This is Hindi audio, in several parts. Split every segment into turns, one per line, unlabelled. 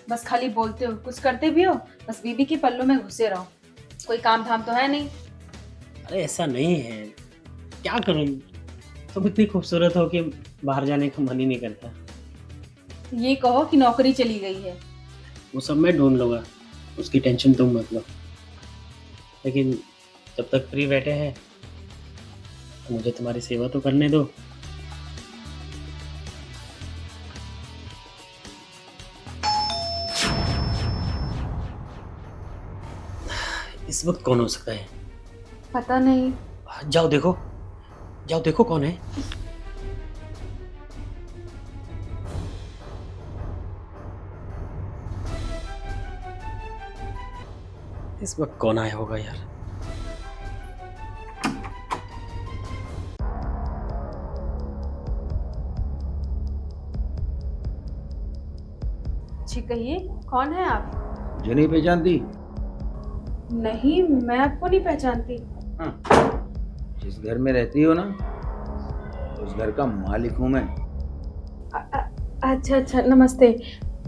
बस खाली बोलते हो, कुछ करते भी हो, बस बीबी के पल्लों में घुसे रहो। कोई काम धाम तो है नहीं।
अरे ऐसा नहीं है, क्या करूं, तुम इतनी खूबसूरत हो कि बाहर जाने का मन ही नहीं करता।
ये कहो कि नौकरी चली गई है।
वो सब मैं ढूंढ लूंगा, उसकी टेंशन तुम मत लो। लेकिन जब तक फ्री बैठे हैं तो मुझे तुम्हारी सेवा तो करने दो। इस वक्त कौन हो सकता है?
पता नहीं।
जाओ देखो, जाओ देखो कौन है। इस वक्त कौन आया होगा यार?
जी कहिए, कौन है आप?
मुझे नहीं पहचानती?
नहीं, मैं आपको नहीं पहचानती।
जिस घर में रहती हो ना, उस घर का मालिक हूँ मैं।
अच्छा अच्छा, नमस्ते।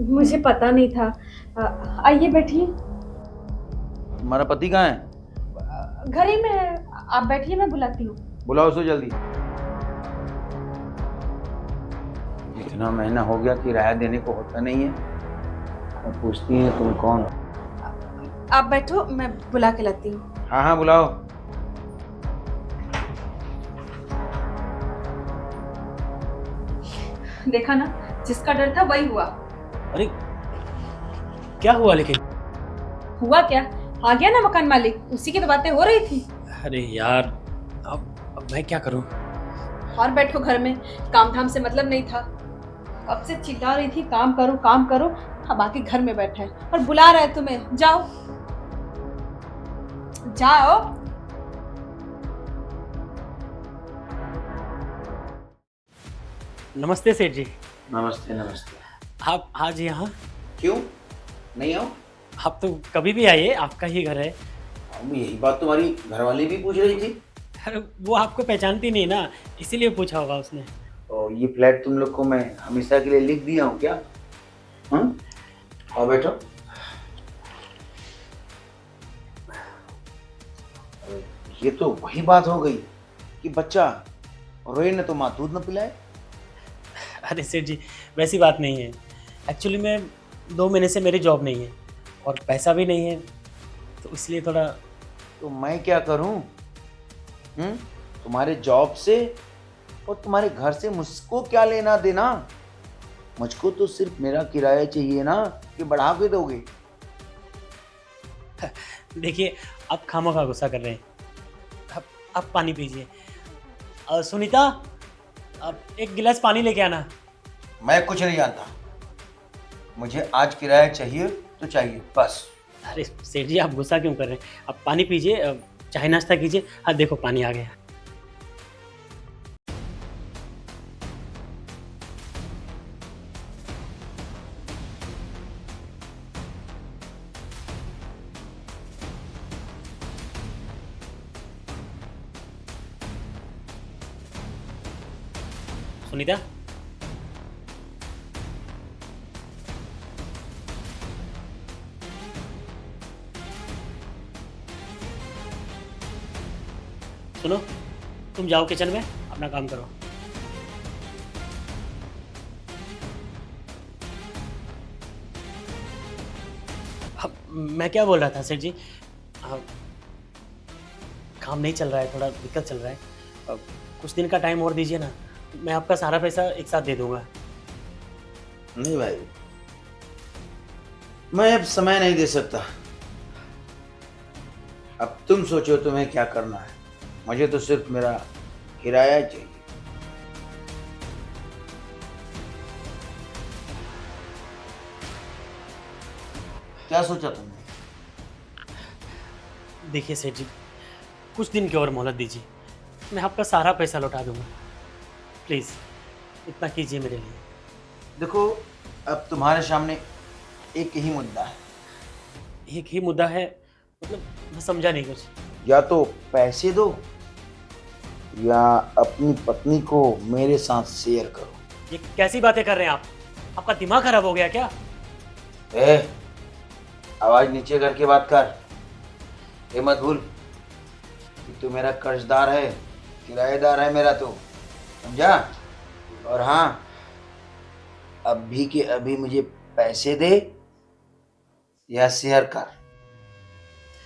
मुझे पता नहीं था। आइए बैठिए।
तुम्हारा पति कहाँ है?
घर ही में है। आप बैठिए, मैं बुलाती हूँ।
बुलाओ उसको जल्दी। इतना महीना हो गया, किराया देने को होता नहीं है और पूछती है तुम कौन हो।
आप बैठो, मैं बुला के लाती हूँ।
हाँ हाँ बुलाओ।
देखा ना, जिसका डर था वही हुआ।
अरे क्या हुआ लेकिन?
हुआ क्या? आ गया ना मकान मालिक, उसी की तो बातें हो रही थी।
अरे यार, अब मैं क्या करूं?
और बैठो घर में, काम धाम से मतलब नहीं था। कब से चिल्ला रही थी काम करो काम करो, अब आके घर में बैठे हैं और बुला रहे हैं तुम्हें। जाओ जाओ।
नमस्ते सेठ जी।
नमस्ते नमस्ते।
आप आज यहाँ?
क्यों नहीं आओ?
आप तो कभी भी आइए, आपका ही घर है।
अब यही बात तुम्हारी घरवाली भी पूछ रही थी।
अरे वो आपको पहचानती नहीं ना, इसीलिए पूछा होगा उसने।
और ये फ्लैट तुम लोग को मैं हमेशा के लिए लिख दिया हूँ क्या? हाँ, आओ बैठो। ये तो वही बात हो गई कि बच्चा रोए न तो माँ दूध न पिलाए।
अरे सेठ जी, वैसी बात नहीं है। एक्चुअली मैं 2 महीने से मेरी जॉब नहीं है और पैसा भी नहीं है, तो इसलिए थोड़ा।
तो मैं क्या करूं? तुम्हारे जॉब से और तुम्हारे घर से मुझको क्या लेना देना? मुझको तो सिर्फ मेरा किराया चाहिए ना, कि बढ़ा के दोगे?
देखिए, आप खामखा गुस्सा कर रहे हैं। आप पानी पीजिए। सुनीता, आप 1 गिलास पानी लेके आना।
मैं कुछ नहीं जानता, मुझे आज किराया चाहिए तो चाहिए बस।
अरे सेठ जी, आप गुस्सा क्यों कर रहे हैं? आप पानी पीजिए, चाय नाश्ता कीजिए। हाँ देखो, पानी आ गया। सुनीता, सुनो, तुम जाओ किचन में अपना काम करो। अब मैं क्या बोल रहा था सेठ जी, काम नहीं चल रहा है, थोड़ा दिक्कत चल रहा है। अब कुछ दिन का टाइम और दीजिए ना, मैं आपका सारा पैसा एक साथ दे दूंगा।
नहीं भाई, मैं अब समय नहीं दे सकता। अब तुम सोचो तुम्हें क्या करना है। मुझे तो सिर्फ मेरा किराया चाहिए। क्या सोचा तुमने?
देखिए सेठ जी, कुछ दिन की और मोहलत दीजिए, मैं आपका सारा पैसा लौटा दूंगा। प्लीज़ इतना कीजिए मेरे लिए।
देखो, अब तुम्हारे सामने एक ही मुद्दा है।
एक ही मुद्दा है? मतलब मैं समझा नहीं कुछ।
या तो पैसे दो या अपनी पत्नी को मेरे साथ शेयर करो।
ये कैसी बातें कर रहे हैं आप? आपका दिमाग खराब हो गया क्या?
ए, आवाज नीचे करके बात कर। ये मत भूल कि तू मेरा कर्जदार है, किराएदार है मेरा, तू समझा? और हाँ, अभी के अभी मुझे पैसे दे या शेयर कर,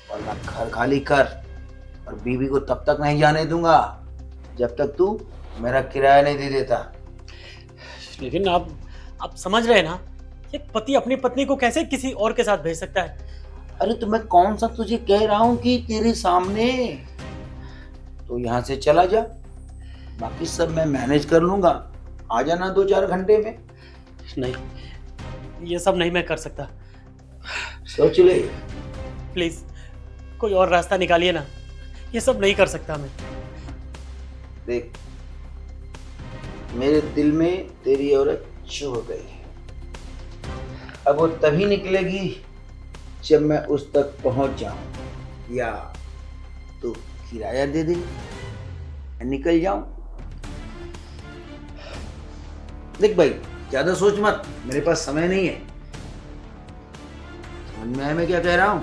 वरना घर खाली कर। और बीवी को तब तक नहीं जाने दूंगा जब तक तू मेरा किराया नहीं दे देता।
लेकिन आप समझ रहे हैं ना, एक पति अपनी पत्नी को कैसे किसी और के साथ भेज सकता है?
अरे तो मैं कौन सा तुझे कह रहा हूं कि तेरे सामने, तो यहाँ से चला जा, बाकी सब मैं मैनेज कर लूंगा। आ जाना 2-4 घंटे में।
नहीं, ये सब नहीं मैं कर सकता।
सोच ले।
प्लीज कोई और रास्ता निकालिए ना, ये सब नहीं कर सकता मैं।
देख, मेरे दिल में तेरी औरत चुभ गई है। अब वो तभी निकलेगी जब मैं उस तक पहुंच जाऊं, या तो किराया दे दे, मैं निकल जाऊं। देख भाई, ज्यादा सोच मत, मेरे पास समय नहीं है। समझ में आया मैं क्या कह रहा हूं?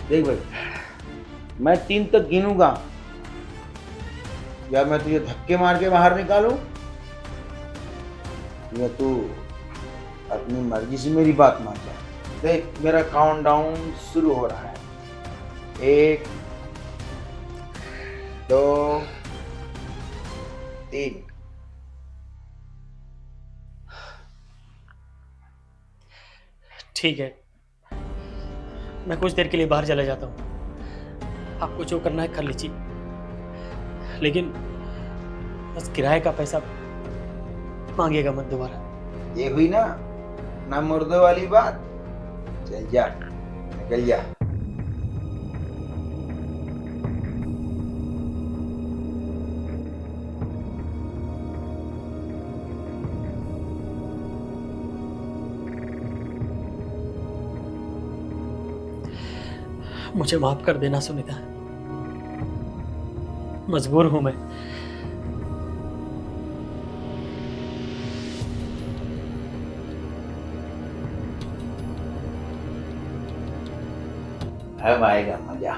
देख भाई, मैं 3 तक गिनूंगा, या मैं तुझे धक्के मार के बाहर निकालूं, या तू अपनी मर्जी से मेरी बात मान जा। देख, मेरा काउंटडाउन शुरू हो रहा है। 1, 2, 3।
ठीक है, मैं कुछ देर के लिए बाहर चला जाता हूँ। आपको जो करना है कर लीजिए, लेकिन बस किराए का पैसा मांगिएगा मत दोबारा।
ये हुई ना मुर्दों वाली बात। चल जा, निकल जा।
मुझे माफ कर देना सुनीता, मजबूर हूं मैं।
अब आएगा मजा।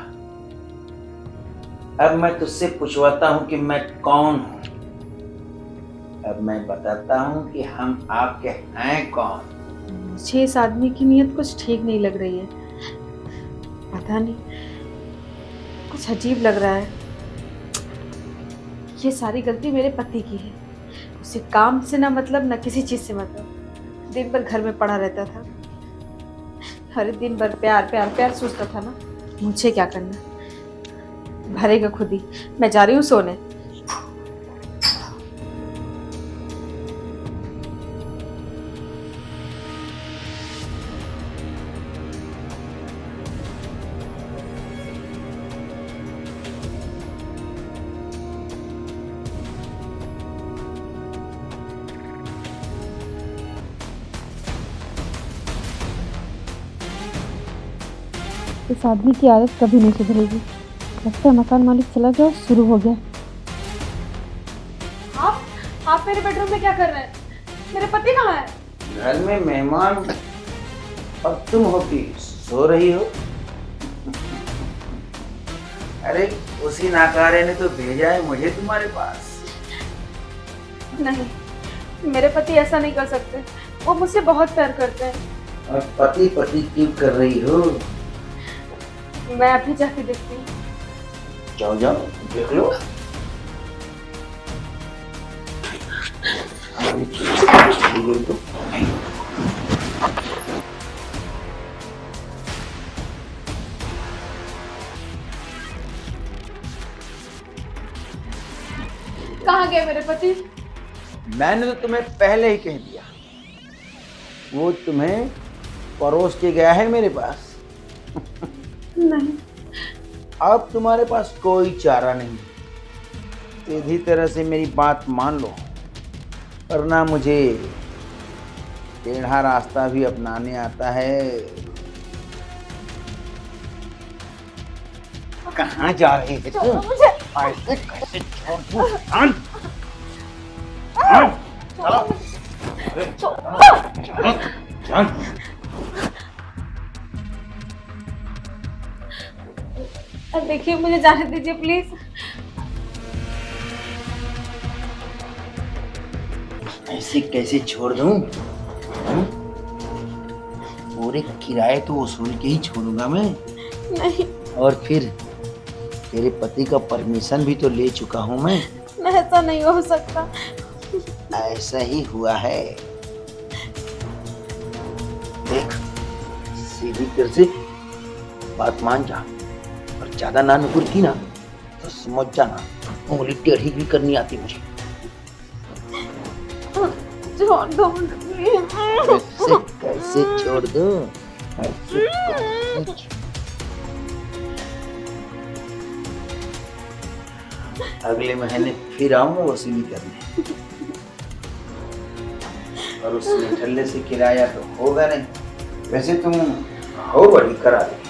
अब मैं तुझसे पूछवाता हूं कि मैं कौन हूं। अब मैं बताता हूं कि हम आपके हैं कौन।
मुझे इस आदमी की नीयत कुछ ठीक नहीं लग रही है। पता नहीं, कुछ अजीब लग रहा है। ये सारी गलती मेरे पति की है। उसे काम से ना मतलब, ना किसी चीज से मतलब। दिन भर घर में पड़ा रहता था, हर दिन भर प्यार प्यार प्यार सोचता था ना। मुझे क्या करना, भरेगा खुद ही। मैं जा रही हूँ सोने।
इस आदमी की आदत कभी नहीं सुधरेगी। लगता है मकान मालिक चला गया, शुरू हो गया।
आप मेरे बेडरूम में क्या कर रहे हैं? मेरे पति कहाँ है?
घर में मेहमान और तुम होती सो रही हो। अरे उसी नाकारे ने तो भेजा है मुझे तुम्हारे पास।
नहीं, मेरे पति ऐसा नहीं कर सकते। वो मुझसे बहुत प्यार करते हैं।
और पति पति क्यों कर रही हो?
मैं अभी जाके देखती हूँ।
जाओ जाओ, देख लो।
कहाँ गए मेरे पति?
मैंने तो तुम्हें पहले ही कह दिया, वो तुम्हें परोस के गया है मेरे पास।
नहीं,
अब तुम्हारे पास कोई चारा नहीं। सीधी तरह से मेरी बात मान लो, वरना मुझे टेढ़ा रास्ता भी अपनाने आता है। कहाँ जा रही है तुम? ऐसे कैसे छोड़ दूं? चलो।
देखिए मुझे जाने दीजिए प्लीज।
ऐसे कैसे छोड़ दूं? पूरे किराए तो वसूल के ही छोड़ूंगा मैं।
नहीं,
और फिर तेरे पति का परमिशन भी तो ले चुका हूं मैं।
ऐसा नहीं हो सकता।
ऐसा ही हुआ है। देख, सीधी तरह से बात मान जा, और ज्यादा ना नुकुर की ना तो समझ जाना उंगली टेढ़ी भी करनी आती मुझे।
छोड़ दो।
कैसे कैसे छोड़ दो? ऐसे कैसे? अगले महीने फिर आऊंगा वसूली करने, और उस निठल्ले से किराया तो होगा नहीं। वैसे तुम हो बड़ी करा दी।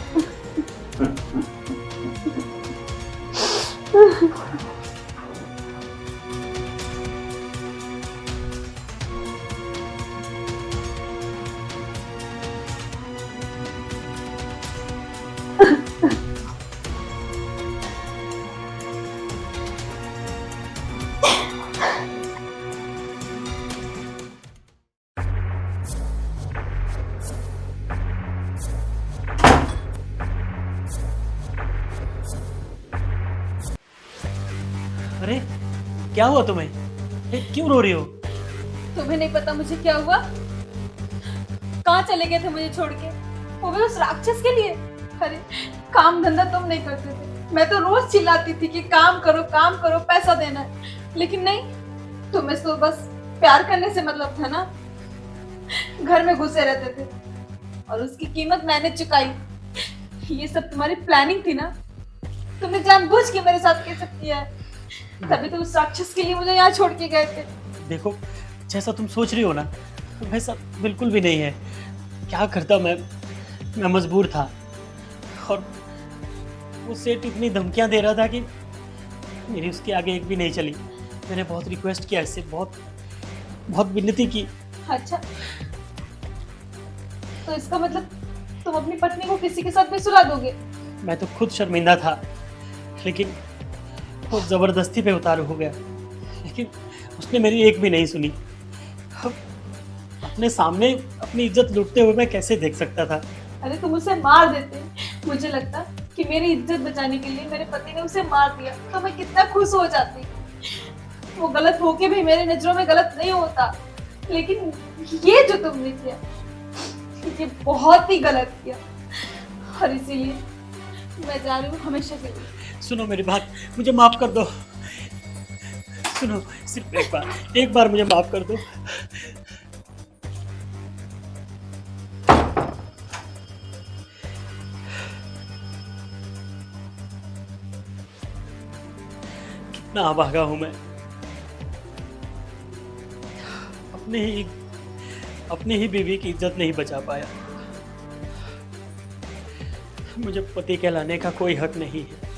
अरे क्या हुआ तुम्हें? क्यों रो रही हो?
तुम्हें नहीं पता मुझे क्या हुआ? कहाँ चले गए थे मुझे छोड़ के, वो भी उस राक्षस के लिए? अरे काम धंधा तुम नहीं करते थे, मैं तो रोज चिल्लाती थी कि काम करो पैसा देना है, लेकिन नहीं, तुम्हें तो बस प्यार करने से मतलब था ना। घर में घुसे रहते थे और उसकी कीमत मैंने चुकाई। ये सब तुम्हारी प्लानिंग थी ना, तुमने जानबूझ के मेरे साथ ये सब किया है, तभी तो उस राक्षस के लिए मुझे यहाँ छोड़ के गए थे।
देखो, जैसा तुम सोच रही हो ना, वैसा बिल्कुल भी नहीं है। क्या करता मैं मजबूर था, और वो सेठ इतनी धमकियां दे रहा था कि मेरी उसके आगे एक भी नहीं चली। मैंने बहुत रिक्वेस्ट किया इससे, बहुत विनती की।
अच्छा, तो इसका मतलब तुम अपनी पत्नी को किसी के साथ भी सुला दोगे?
मैं तो खुद शर्मिंदा था, लेकिन वो जबरदस्ती पे उतारू हो गया। लेकिन उसने मेरी एक भी नहीं सुनी। अब अपने सामने अपनी इज्जत लूटते हुए मैं कैसे देख सकता था?
अरे तुम उसे मार देते, मुझे लगता कि मेरी इज्जत बचाने के लिए मेरे पति ने उसे मार दिया तो मैं कितना खुश हो जाती। वो गलत होके भी मेरे नजरों में गलत नहीं होता, लेकिन ये जो तुमने किया, ये बहुत ही गलत किया, और इसीलिए मैं जा रही हूँ हमेशा के लिए।
सुनो मेरी बात, मुझे माफ कर दो। सुनो, सिर्फ एक बार मुझे माफ कर दो। कितना अभागा हूं मैं। अपनी ही बीवी की इज्जत नहीं बचा पाया। मुझे पति कहलाने का कोई हक नहीं है।